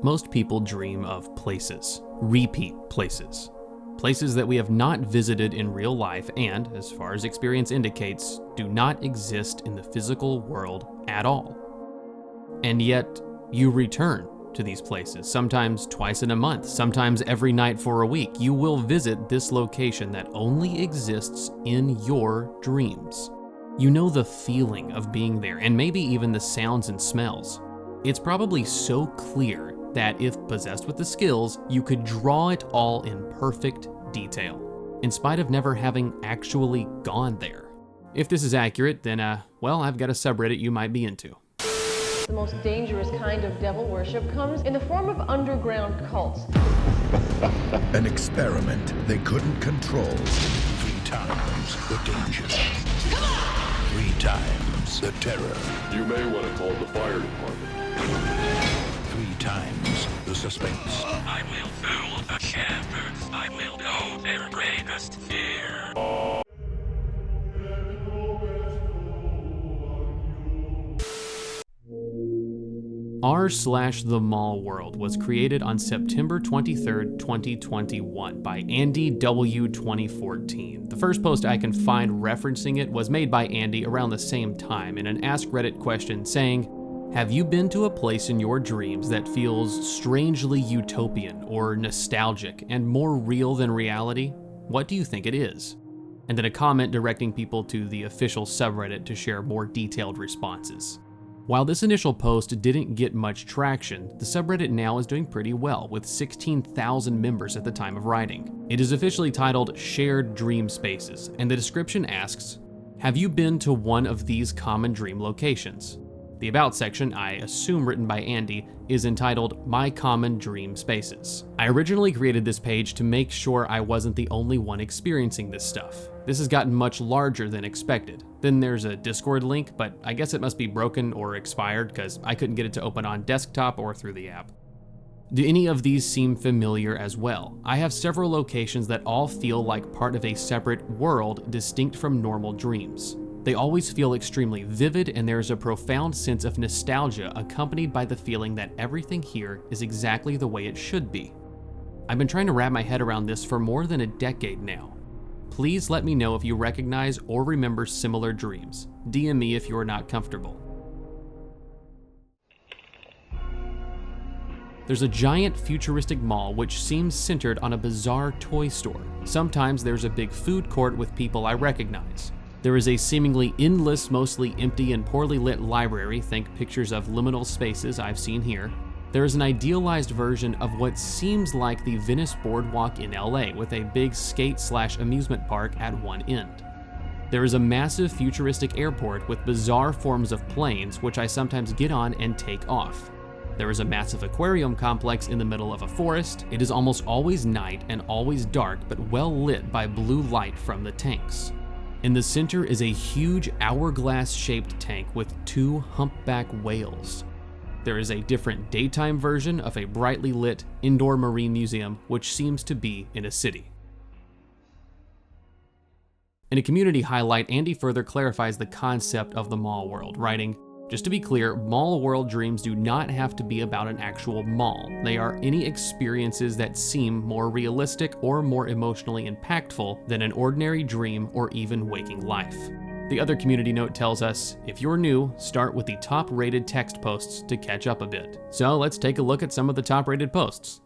Most people dream of places, repeat places. Places that we have not visited in real life and, as far as experience indicates, do not exist in the physical world at all. And yet, you return to these places, sometimes twice in a month, sometimes every night for a week. You will visit this location that only exists in your dreams. You know the feeling of being there, and maybe even the sounds and smells. It's probably so clear that if possessed with the skills, you could draw it all in perfect detail, in spite of never having actually gone there. If this is accurate, then, well, I've got a subreddit you might be into. The most dangerous kind of devil worship comes in the form of underground cults. An experiment they couldn't control. 3 times the danger. 3 times the terror. You may want to call the fire department. 3 times the suspense. I will fool the shepherds. I will know their greatest fear. r/TheMallWorld was created on September 23rd, 2021 by Andy W. 2014. The first post I can find referencing it was made by Andy around the same time in an Ask Reddit question saying, "Have you been to a place in your dreams that feels strangely utopian or nostalgic and more real than reality? What do you think it is?" And then a comment directing people to the official subreddit to share more detailed responses. While this initial post didn't get much traction, the subreddit now is doing pretty well, with 16,000 members at the time of writing. It is officially titled Shared Dream Spaces, and the description asks, "Have you been to one of these common dream locations?" The About section, I assume written by Andy, is entitled My Common Dream Spaces. I originally created this page to make sure I wasn't the only one experiencing this stuff. This has gotten much larger than expected. Then there's a Discord link, but I guess it must be broken or expired because I couldn't get it to open on desktop or through the app. Do any of these seem familiar as well? I have several locations that all feel like part of a separate world distinct from normal dreams. They always feel extremely vivid, and there's a profound sense of nostalgia accompanied by the feeling that everything here is exactly the way it should be. I've been trying to wrap my head around this for more than a decade now. Please let me know if you recognize or remember similar dreams. DM me if you are not comfortable. There's a giant futuristic mall which seems centered on a bizarre toy store. Sometimes there's a big food court with people I recognize. There is a seemingly endless, mostly empty and poorly lit library, think pictures of liminal spaces I've seen here. There is an idealized version of what seems like the Venice Boardwalk in LA with a big skate/amusement park at one end. There is a massive futuristic airport with bizarre forms of planes which I sometimes get on and take off. There is a massive aquarium complex in the middle of a forest. It is almost always night and always dark, but well lit by blue light from the tanks. In the center is a huge hourglass-shaped tank with 2 humpback whales. There is a different daytime version of a brightly lit indoor marine museum which seems to be in a city. In a community highlight, Andy further clarifies the concept of the mall world, writing, "Just to be clear, mall world dreams do not have to be about an actual mall. They are any experiences that seem more realistic or more emotionally impactful than an ordinary dream or even waking life." The other community note tells us, if you're new, start with the top-rated text posts to catch up a bit. So let's take a look at some of the top-rated posts.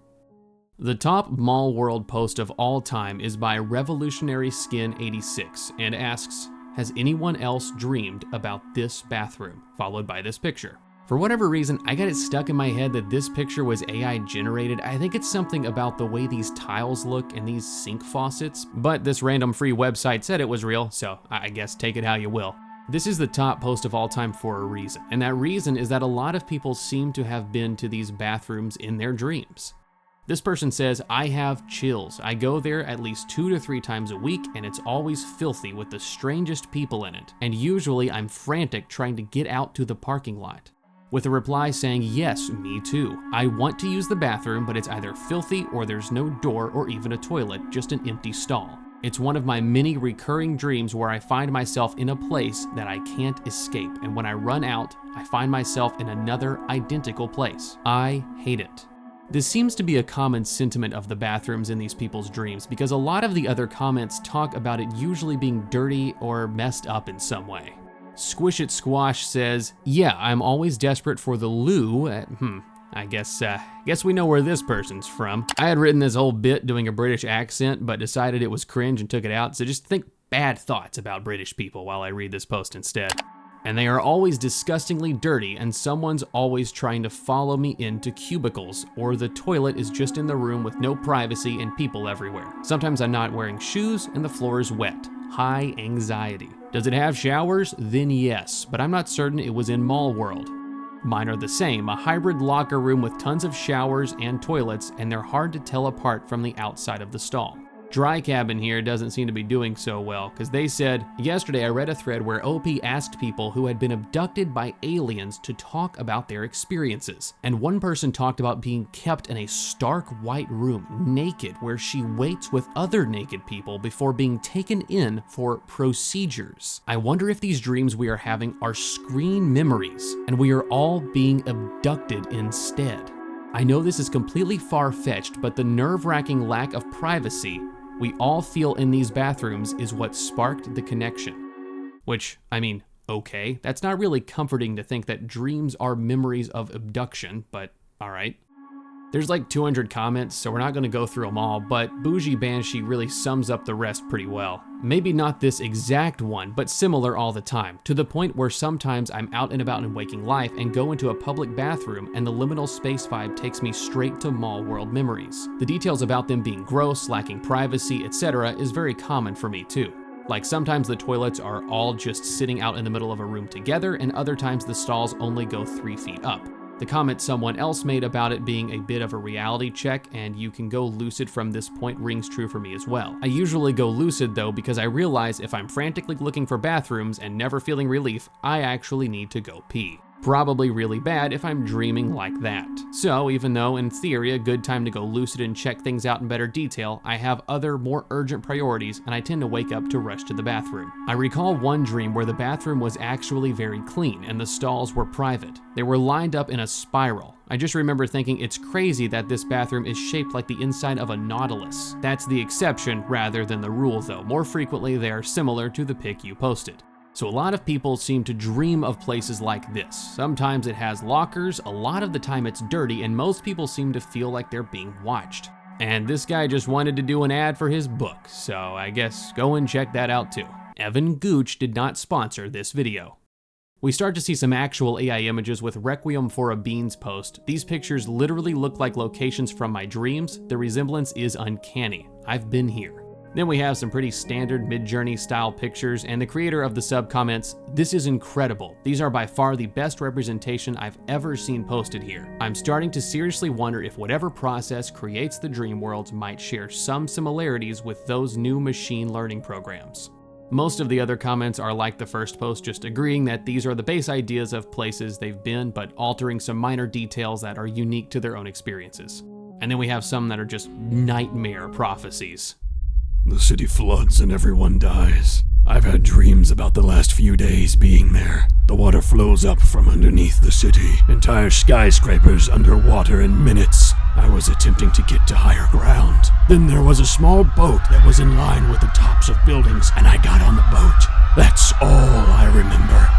The top mall world post of all time is by Revolutionary Skin 86 and asks, "Has anyone else dreamed about this bathroom?" Followed by this picture. For whatever reason, I got it stuck in my head that this picture was AI generated. I think it's something about the way these tiles look and these sink faucets, but this random free website said it was real, so I guess take it how you will. This is the top post of all time for a reason, and that reason is that a lot of people seem to have been to these bathrooms in their dreams. This person says, "I have chills. I go there at least 2 to 3 times a week, and it's always filthy with the strangest people in it. And usually I'm frantic trying to get out to the parking lot." With a reply saying, "Yes, me too. I want to use the bathroom, but it's either filthy or there's no door or even a toilet, just an empty stall. It's one of my many recurring dreams where I find myself in a place that I can't escape, and when I run out, I find myself in another identical place. I hate it." This seems to be a common sentiment of the bathrooms in these people's dreams, because a lot of the other comments talk about it usually being dirty or messed up in some way. Squish It Squash says, yeah, I'm always desperate for the loo. I guess we know where this person's from. I had written this whole bit doing a British accent, but decided it was cringe and took it out, so just think bad thoughts about British people while I read this post instead. And they are always disgustingly dirty, and someone's always trying to follow me into cubicles, or the toilet is just in the room with no privacy and people everywhere. Sometimes I'm not wearing shoes and the floor is wet. High anxiety. Does it have showers? Then yes, but I'm not certain it was in TheMallWorld. Mine are the same, a hybrid locker room with tons of showers and toilets, and they're hard to tell apart from the outside of the stall. Dry Cabin here doesn't seem to be doing so well, because they said, yesterday I read a thread where OP asked people who had been abducted by aliens to talk about their experiences. And one person talked about being kept in a stark white room, naked, where she waits with other naked people before being taken in for procedures. I wonder if these dreams we are having are screen memories, and we are all being abducted instead. I know this is completely far-fetched, but the nerve-wracking lack of privacy we all feel in these bathrooms is what sparked the connection. Which, I mean, okay, that's not really comforting to think that dreams are memories of abduction, but alright. There's like 200 comments, so we're not gonna go through them all, but Bougie Banshee really sums up the rest pretty well. Maybe not this exact one, but similar all the time, to the point where sometimes I'm out and about in waking life and go into a public bathroom and the liminal space vibe takes me straight to TheMallWorld memories. The details about them being gross, lacking privacy, etc. is very common for me too. Like sometimes the toilets are all just sitting out in the middle of a room together, and other times the stalls only go 3 feet up. The comment someone else made about it being a bit of a reality check and you can go lucid from this point rings true for me as well. I usually go lucid though because I realize if I'm frantically looking for bathrooms and never feeling relief, I actually need to go pee. Probably really bad if I'm dreaming like that. So even though in theory a good time to go lucid and check things out in better detail, I have other more urgent priorities and I tend to wake up to rush to the bathroom. I recall one dream where the bathroom was actually very clean and the stalls were private. They were lined up in a spiral. I just remember thinking it's crazy that this bathroom is shaped like the inside of a nautilus. That's the exception rather than the rule though. More frequently they are similar to the pic you posted. So a lot of people seem to dream of places like this. Sometimes it has lockers, a lot of the time it's dirty, and most people seem to feel like they're being watched. And this guy just wanted to do an ad for his book, so I guess go and check that out too. Evan Gooch did not sponsor this video. We start to see some actual AI images with Requiem for a Beans post. These pictures literally look like locations from my dreams. The resemblance is uncanny. I've been here. Then we have some pretty standard Midjourney style pictures, and the creator of the sub comments, "This is incredible. These are by far the best representation I've ever seen posted here. I'm starting to seriously wonder if whatever process creates the dream worlds might share some similarities with those new machine learning programs." Most of the other comments are like the first post, just agreeing that these are the base ideas of places they've been, but altering some minor details that are unique to their own experiences. And then we have some that are just nightmare prophecies. The city floods and everyone dies. I've had dreams about the last few days being there. The water flows up from underneath the city. Entire skyscrapers underwater in minutes. I was attempting to get to higher ground. Then there was a small boat that was in line with the tops of buildings, and I got on the boat. That's all I remember.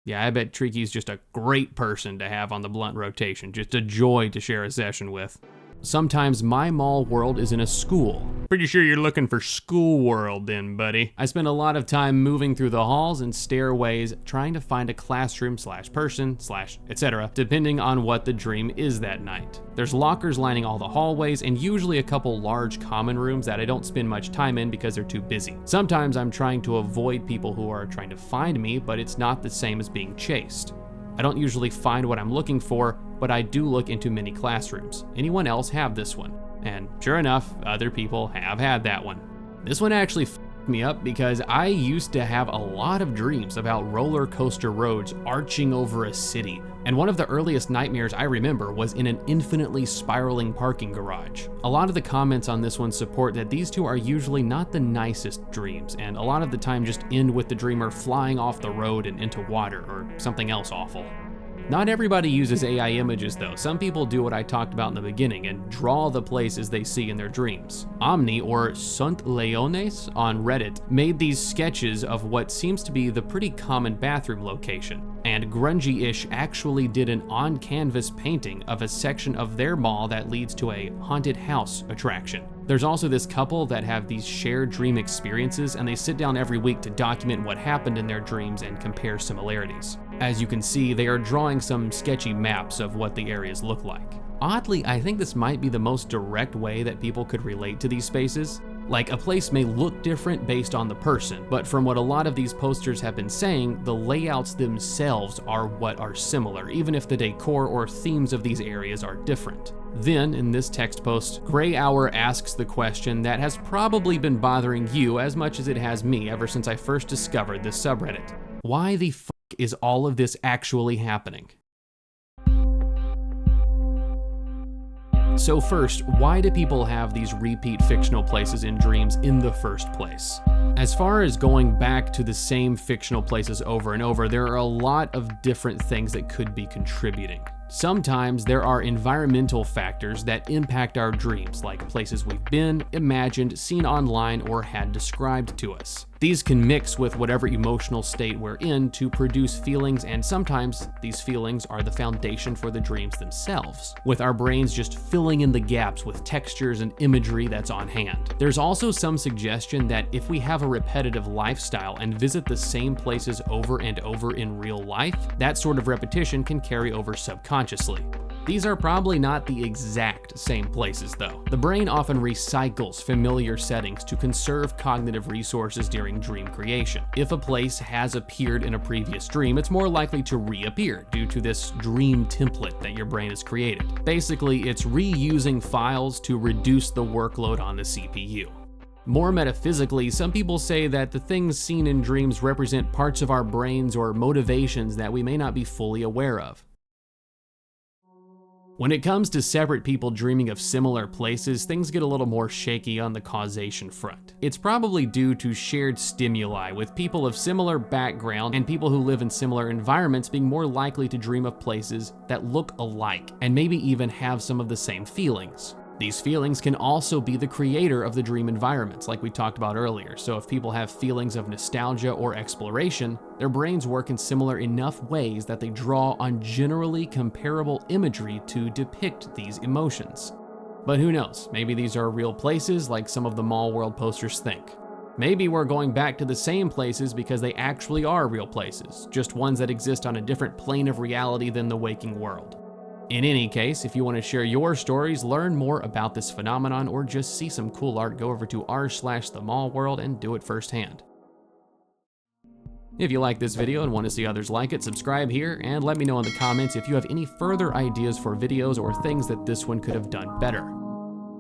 Yeah, I bet Triki's just a great person to have on the blunt rotation. Just a joy to share a session with. Sometimes my TheMallWorld is in a school. Pretty sure you're looking for School World then, buddy. I spend a lot of time moving through the halls and stairways trying to find a classroom / person / etc. depending on what the dream is that night. There's lockers lining all the hallways and usually a couple large common rooms that I don't spend much time in because they're too busy. Sometimes I'm trying to avoid people who are trying to find me, but it's not the same as being chased. I don't usually find what I'm looking for, but I do look into many classrooms. Anyone else have this one? And sure enough, other people have had that one. This one actually f***ed me up because I used to have a lot of dreams about roller coaster roads arching over a city. And one of the earliest nightmares I remember was in an infinitely spiraling parking garage. A lot of the comments on this one support that these two are usually not the nicest dreams, and a lot of the time just end with the dreamer flying off the road and into water or something else awful. Not everybody uses AI images though. Some people do what I talked about in the beginning and draw the places they see in their dreams. Omni, or Sunt Leones on Reddit, made these sketches of what seems to be the pretty common bathroom location. And Grungy-ish actually did an on-canvas painting of a section of their mall that leads to a haunted house attraction. There's also this couple that have these shared dream experiences, and they sit down every week to document what happened in their dreams and compare similarities. As you can see, they are drawing some sketchy maps of what the areas look like. Oddly, I think this might be the most direct way that people could relate to these spaces. Like, a place may look different based on the person, but from what a lot of these posters have been saying, the layouts themselves are what are similar, even if the decor or themes of these areas are different. Then, in this text post, Gray Hour asks the question that has probably been bothering you as much as it has me ever since I first discovered this subreddit. Why the f*** is all of this actually happening? So first, why do people have these repeat fictional places in dreams in the first place? As far as going back to the same fictional places over and over, there are a lot of different things that could be contributing. Sometimes there are environmental factors that impact our dreams, like places we've been, imagined, seen online, or had described to us. These can mix with whatever emotional state we're in to produce feelings, and sometimes these feelings are the foundation for the dreams themselves, with our brains just filling in the gaps with textures and imagery that's on hand. There's also some suggestion that if we have a repetitive lifestyle and visit the same places over and over in real life, that sort of repetition can carry over subconsciously. These are probably not the exact same places though. The brain often recycles familiar settings to conserve cognitive resources during dream creation. If a place has appeared in a previous dream, it's more likely to reappear due to this dream template that your brain has created. Basically, it's reusing files to reduce the workload on the CPU. More metaphysically, some people say that the things seen in dreams represent parts of our brains or motivations that we may not be fully aware of. When it comes to separate people dreaming of similar places, things get a little more shaky on the causation front. It's probably due to shared stimuli, with people of similar background and people who live in similar environments being more likely to dream of places that look alike and maybe even have some of the same feelings. These feelings can also be the creator of the dream environments, like we talked about earlier. So if people have feelings of nostalgia or exploration, their brains work in similar enough ways that they draw on generally comparable imagery to depict these emotions. But who knows, maybe these are real places like some of the TheMallWorld posters think. Maybe we're going back to the same places because they actually are real places, just ones that exist on a different plane of reality than the waking world. In any case, if you want to share your stories, learn more about this phenomenon, or just see some cool art, go over to r/TheMallWorld and do it firsthand. If you like this video and want to see others like it, subscribe here and let me know in the comments if you have any further ideas for videos or things that this one could have done better.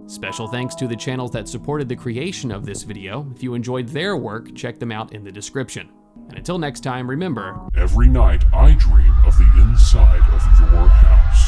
Special thanks to the channels that supported the creation of this video. If you enjoyed their work, check them out in the description. And until next time, remember, Every night I dream of the inside of your house.